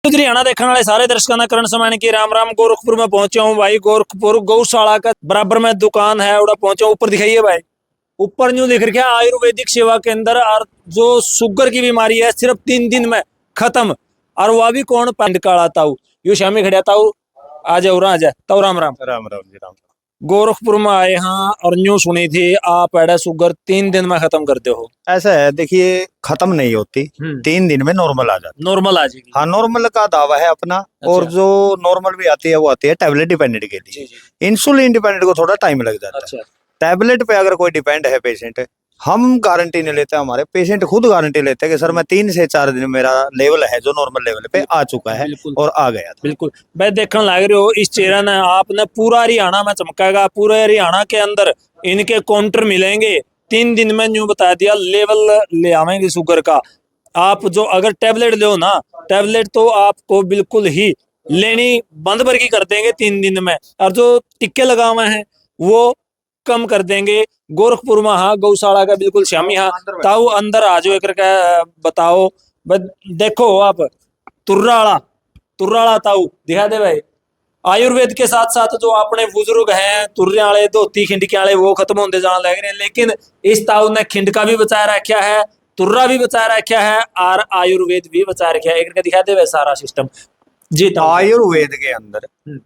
हरियाणा देखने वाले सारे दर्शकों का करण समान की राम राम। गोरखपुर में पहुंचा हूँ भाई। गोरखपुर गौशाला का बराबर में दुकान है, उड़ा पहुंचा हूँ। ऊपर दिखाइए भाई, ऊपर न्यू दिख रहा है आयुर्वेदिक सेवा केंद्र। और जो शुगर की बीमारी है सिर्फ 3 दिन में खत्म। और वह भी कौन पंड काला ताऊ यू शामी खड़ा ताऊ। आ जाओ आ जा ताऊ। राम राम। राम राम जी राम। गोरखपुर में आए हाँ, और न्यू सुनी थी आप एडा शुगर 3 दिन में खत्म करते हो। ऐसा है, देखिए खत्म नहीं होती, 3 दिन में नॉर्मल आ जाती। नॉर्मल आ जाएगी। हाँ, नॉर्मल का दावा है अपना। और जो नॉर्मल भी आती है वो आती है टैबलेट डिपेंडेंट के लिए। इंसुलिन डिपेंडेंट को थोड़ा टाइम लग जाता है। टैबलेट पे अगर कोई डिपेंड है पेशेंट, हम गारंटी नहीं लेते, हमारे पेशेंट खुद गारंटी लेते हैं कि सर मैं 3 से 4 दिन मेरा लेवल है जो नॉर्मल लेवल पे आ चुका है और आ गया। बिल्कुल भाई, देखने लग रहे हो इस चेहरा ने आपने पूरा हरियाणा में चमकाएगा। पूरे हरियाणा के अंदर इनके काउंटर मिलेंगे। 3 दिन में न्यू बता दिया लेवल ले आवेंगे शुगर का। आप जो अगर टैबलेट लो ना, टैबलेट तो आपको बिल्कुल ही लेनी बंद भर की कर देंगे 3 दिन में। और जो टिक्के लगा हुए हैं वो कम कर देंगे। गोरखपुर में हाँ, गौशाला का बिल्कुल शामी हाँ ताऊ अंदर आ जाओ। एक बताओ देखो आप तुर्राला ताऊ दिखा दे भाई। आयुर्वेद के साथ साथ जो अपने बुजुर्ग हैं तुर्रे वाले धोती खिंडके वाले वो खत्म होते जाने लग रहे हैं, लेकिन इस ताऊ ने खिंडका भी बचाया रखा है, तुर्रा भी बचाया रखा है और आयुर्वेद भी बचाया रखा है। एक दिखा दे भाई सारा सिस्टम जी। आयुर्वेद के अंदर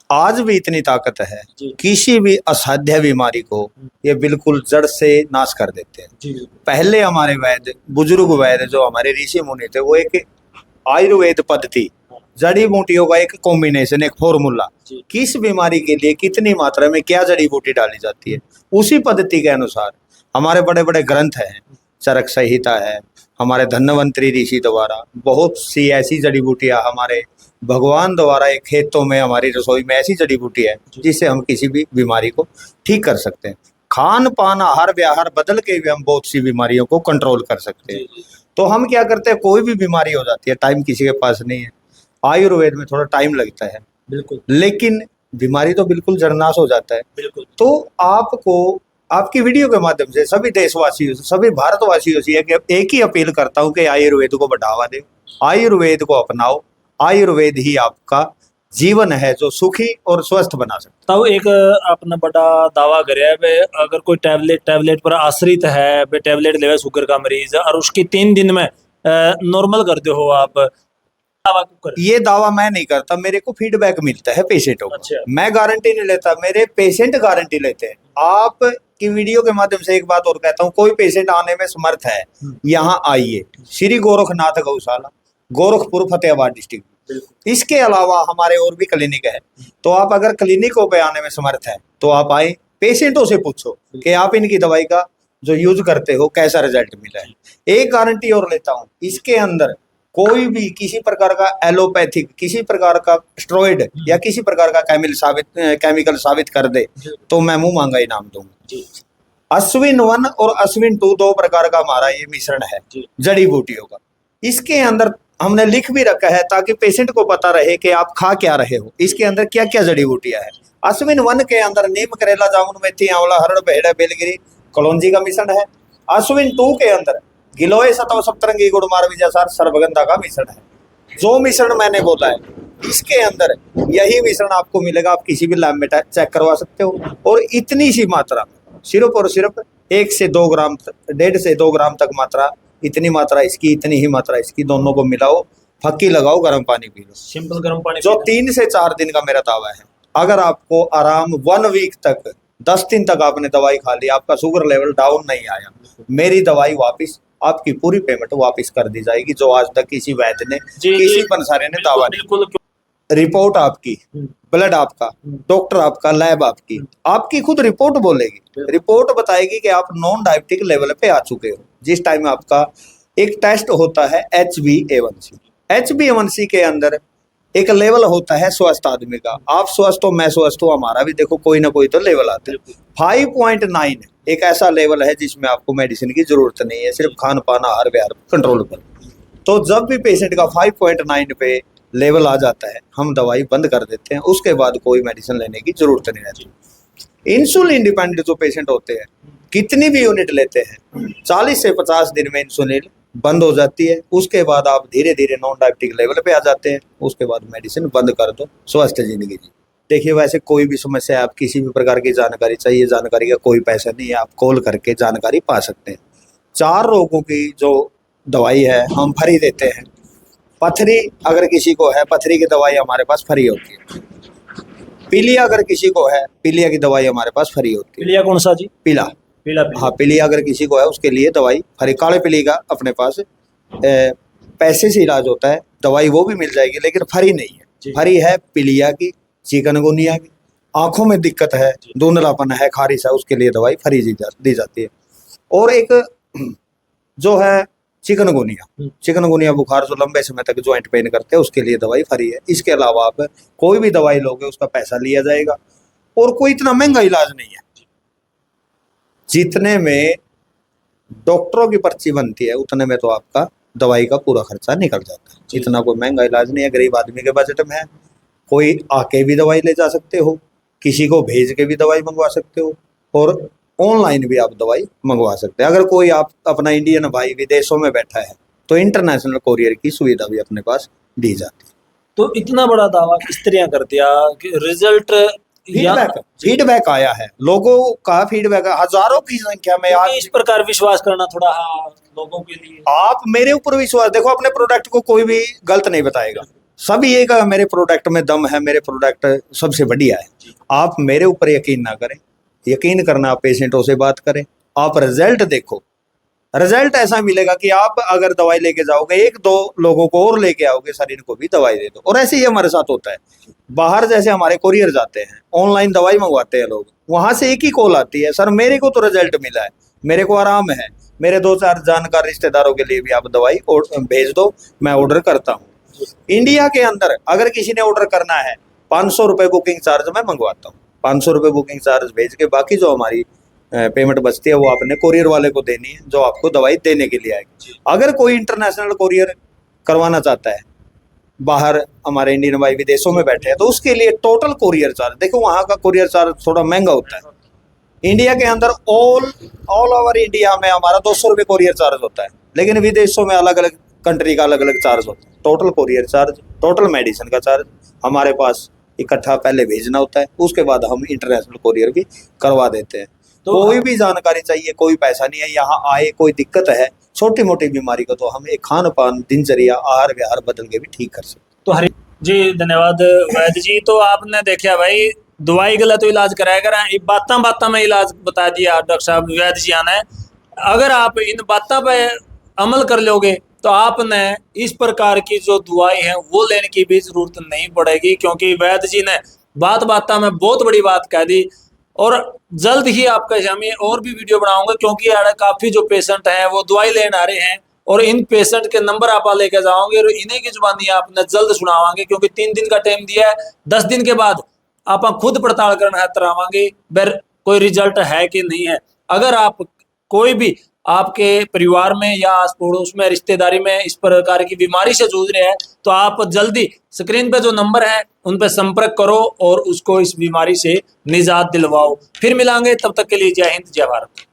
आज भी इतनी ताकत है, किसी भी असाध्य बीमारी को ये बिल्कुल जड़ से नाश कर देते हैं। पहले हमारे वैद्य, बुजुर्ग वैद्य जो हमारे ऋषि मुनि थे, वो एक आयुर्वेद पद्धति, जड़ी बूटियों का एक कॉम्बिनेशन, एक फॉर्मूला, किस बीमारी के लिए कितनी मात्रा में क्या जड़ी बूटी डाली जाती है, उसी पद्धति के अनुसार हमारे बड़े बड़े ग्रंथ हैं। चरक संहिता है, हमारे धन्वंतरी ऋषि द्वारा बहुत सी ऐसी जड़ी बूटियां, हमारे भगवान द्वारा एक खेतों में, हमारी रसोई में ऐसी जड़ी बूटी है जिससे हम किसी भी बीमारी को ठीक कर सकते हैं। खान पान आहार व्यवहार बदल के भी हम बहुत सी बीमारियों को कंट्रोल कर सकते हैं। तो हम क्या करते हैं, कोई भी बीमारी हो जाती है, टाइम किसी के पास नहीं है। आयुर्वेद में थोड़ा टाइम लगता है बिल्कुल, लेकिन बीमारी तो बिल्कुल जड़नाश हो जाता है बिल्कुल। तो आपको आपकी वीडियो के माध्यम से सभी देशवासियों से, सभी भारतवासियों से एक ही अपील करता हूँ कि आयुर्वेद को बढ़ावा दे, आयुर्वेद को अपनाओ। आयुर्वेद ही आपका जीवन है जो सुखी और स्वस्थ बना सकता है। तो एक आपने बड़ा दावा कराया है, अगर कोई टैबलेट पर आश्रित है, टैबलेट ले शुगर का मरीज और उसकी 3 दिन में नॉर्मल कर दो हो आप, ये दावा मैं नहीं करता, मेरे को फीडबैक मिलता है पेशेंटों को। अच्छा। मैं गारंटी नहीं लेता, मेरे पेशेंट गारंटी लेते हैं। आप की वीडियो के माध्यम से एक बात और कहता हूँ, कोई पेशेंट आने में समर्थ है, यहाँ आइए। श्री गोरखनाथ गौशाला, गोरखपुर, फतेहाबाद डिस्ट्रिक्ट। इसके अलावा हमारे और भी क्लिनिक है, तो आप अगर क्लिनिकों पे आने में समर्थ है तो आप आए। पेशेंटों से पूछो कि आप इनकी दवाई का जो यूज करते हो कैसा रिजल्ट मिला है। एक गारंटी और लेता हूँ, इसके अंदर कोई भी किसी प्रकार का एलोपैथिक, किसी प्रकार का स्टेरॉइड या किसी प्रकार का केमिकल साबित कर दे तो मैं मुंह मांगा इनाम दूंगा। अश्विन 1 और अश्विन 2 दो प्रकार का हमारा ये मिश्रण है जड़ी बूटियों का। इसके अंदर हमने लिख भी रखा है ताकि पेशेंट को पता रहे कि आप खा क्या रहे हो, इसके अंदर क्या क्या जड़ी बूटियां है। अश्विन 1 के अंदर नीम, करेला, जामुन, मेथी, आंवला, हरड़, बेहड़ा, बेलगिरी, कलौंजी का मिश्रण है। अश्विन 2 के अंदर गिलोय, सतव, सप्तरंगी, गुड़, मारवीजा, सार, सर्वगंधा का मिश्रण है। जो मिश्रण मैंने बोला है, इसके अंदर यही मिश्रण आपको मिलेगा। आप किसी भी लैब में चेक करवा सकते हो। और इतनी सी मात्रा, सिर्फ और सिर्फ 1 से 2 ग्राम, 1.5 से 2 ग्राम तक मात्रा, इतनी मात्रा इसकी, इतनी ही मात्रा इसकी, दोनों को मिलाओ, फक्की लगाओ, गर्म पानी पी लो, सिंपल गर्म पानी। जो 3 से 4 दिन का मेरा दावा है। अगर आपको आराम 1 वीक तक, 10 दिन तक आपने दवाई खा ली, आपका शुगर लेवल डाउन नहीं आया, मेरी दवाई वापिस, आपकी पूरी पेमेंट वापस कर दी जाएगी, जो आज तक किसी वैद्य ने, किसी पंसारे ने दावा नहीं। रिपोर्ट आपकी, ब्लड आपका, डॉक्टर आपका, लैब आपकी खुद रिपोर्ट बोलेगी। रिपोर्ट बताएगी कि आप नॉन डायबिटिक लेवल पे आ चुके हो। जिस टाइम आपका एक टेस्ट होता है HbA1c, HbA1c के अंदर एक लेवल होता है स्वस्थ आदमी का। आप स्वस्थ हो, मैं स्वस्थ हूँ, हमारा भी देखो कोई ना कोई तो लेवल आता है। 5.9 एक ऐसा लेवल है जिसमें आपको मेडिसिन की जरूरत नहीं है, सिर्फ खान पान आहार व्यवहार कंट्रोल कर। तो जब भी पेशेंट का 5.9 पे लेवल आ जाता है, हम दवाई बंद कर देते हैं। उसके बाद कोई मेडिसिन लेने की जरूरत नहीं रहती। इंसुलिन डिपेंडेंट जो पेशेंट होते हैं, कितनी भी यूनिट लेते हैं, 40 से 50 दिन में इंसुलिन बंद हो जाती है, उसके बाद आप धीरे धीरे नॉन डायबिटिक लेवल पे आ जाते हैं, उसके बाद मेडिसिन बंद कर दो, स्वस्थ जिंदगी जी। देखिए वैसे कोई भी समस्या है, आप किसी भी प्रकार की जानकारी चाहिए, जानकारी का कोई पैसा नहीं है, आप कॉल करके जानकारी पा सकते हैं। 4 रोगों की जो दवाई है हम फ्री देते हैं। पथरी अगर किसी को है, पथरी की दवाई हमारे पास फ्री होती है। पीलिया अगर किसी को है, पीलिया की दवाई हमारे पास फ्री होती है। पीलिया कौन सा जी? पीला, पीला हाँ पीलिया अगर किसी को है उसके लिए दवाई फ्री। काले पीली का अपने पास पैसे से इलाज होता है, दवाई वो भी मिल जाएगी लेकिन फ्री नहीं है। फ्री है पीलिया की, चिकनगुनिया की, आंखों में दिक्कत है, धुंधलापन है, खारिश है, उसके लिए दवाई फ्री दी जाती है। और एक जो है चिकनगुनिया बुखार जो लंबे समय तक ज्वाइंट पेन करते हैं, उसके लिए दवाई फ्री है। इसके अलावा आप कोई भी दवाई लोगे उसका पैसा लिया जाएगा, और कोई इतना महंगा इलाज नहीं है। जितने में डॉक्टरों की पर्ची बनती है उतने में तो आपका दवाई का पूरा खर्चा निकल जाता है। इतना कोई महंगा इलाज नहीं है, गरीब आदमी के बजट में है। कोई आके भी दवाई ले जा सकते हो, किसी को भेज के भी दवाई मंगवा सकते हो, और ऑनलाइन भी आप दवाई मंगवा सकते हैं। अगर कोई आप अपना इंडियन भाई विदेशों में बैठा है तो इंटरनेशनल कोरियर की सुविधा भी अपने पास दी जाती है। तो इतना बड़ा दावा किस तरह कर दिया कि रिजल्ट फीडबैक आया है, लोगों का फीडबैक हजारों की संख्या में। आज इस प्रकार विश्वास करना थोड़ा लोगों के लिए, आप मेरे ऊपर विश्वास, देखो अपने प्रोडक्ट को कोई भी गलत नहीं बताएगा, सब ये कहा मेरे प्रोडक्ट में दम है, मेरे प्रोडक्ट सबसे बढ़िया है। आप मेरे ऊपर यकीन ना करें, यकीन करना आप पेशेंटों से बात करें, आप रिजल्ट देखो। रिजल्ट ऐसा मिलेगा कि आप अगर दवाई लेके जाओगे, 1-2 लोगों को और लेके आओगे, सर इनको भी दवाई दे दो। और ऐसे ही हमारे साथ होता है, बाहर जैसे हमारे कोरियर जाते हैं, ऑनलाइन दवाई मंगवाते हैं लोग, वहां से एक ही कॉल आती है, सर मेरे को तो रिजल्ट मिला है, मेरे को आराम है, मेरे 2-4 जानकार रिश्तेदारों के लिए भी आप दवाई भेज दो, मैं ऑर्डर करता हूँ। इंडिया के अंदर अगर किसी ने ऑर्डर करना है, 500 रुपये बुकिंग चार्ज मैं मंगवाता हूँ। 500 रुपये बुकिंग चार्ज भेज के बाकी जो हमारी पेमेंट बचती है वो आपने कोरियर वाले को देनी है, जो आपको दवाई देने के लिए आएगी। अगर कोई इंटरनेशनल कोरियर करवाना चाहता है, बाहर हमारे इंडियन भाई विदेशों में बैठे हैं, तो उसके लिए टोटल कोरियर चार्ज, देखो वहाँ का कोरियर चार्ज थोड़ा महंगा होता है। इंडिया के अंदर ऑल ओवर इंडिया में हमारा 200 रुपये कोरियर चार्ज होता है, लेकिन विदेशों में अलग अलग कंट्री का अलग अलग चार्ज होता है। Total courier charge, total medicine का चार्ज हमारे पास इकट्ठा पहले भेजना होता है, उसके बाद हम इंटरनेशनल कोरियर भी करवा देते हैं। तो कोई भी जानकारी चाहिए, कोई पैसा नहीं है, यहाँ आए, कोई दिक्कत है, छोटी मोटी बीमारी को तो हम एक खान पान, दिनचर्या, आहार विहार बदल के भी ठीक कर सकते। तो हरी जी धन्यवाद वैद्य जी। तो आपने देखा भाई, दवाई गलत तो इलाज कराया करें, बातें बातें में इलाज बता दिया डॉक्टर साहब वैद्य जी आने। अगर आप इन बातों पे अमल कर लोगे तो आपने इस प्रकार की जो दवाई है वो लेने की भी जरूरत नहीं पड़ेगी, क्योंकि वैद्य जी ने बात में बहुत बड़ी बात कह दी। और जल्द ही आपका मैं और भी वीडियो बनाऊंगा, क्योंकि काफी जो पेशेंट हैं वो दवाई लेने आ रहे हैं, और इन पेशेंट के नंबर आप लेके जाओगे और इन्हीं की जुबानी आपने जल्द सुनावांगे, क्योंकि 3 दिन का टाइम दिया है। 10 दिन के बाद आप खुद पड़ताल करना है करावांगे बेर कोई रिजल्ट है कि नहीं है। अगर आप कोई भी आपके परिवार में या आस पड़ोस में रिश्तेदारी में इस प्रकार की बीमारी से जूझ रहे हैं, तो आप जल्दी स्क्रीन पे जो नंबर है उन पर संपर्क करो और उसको इस बीमारी से निजात दिलवाओ। फिर मिलांगे, तब तक के लिए जय हिंद, जय भारत।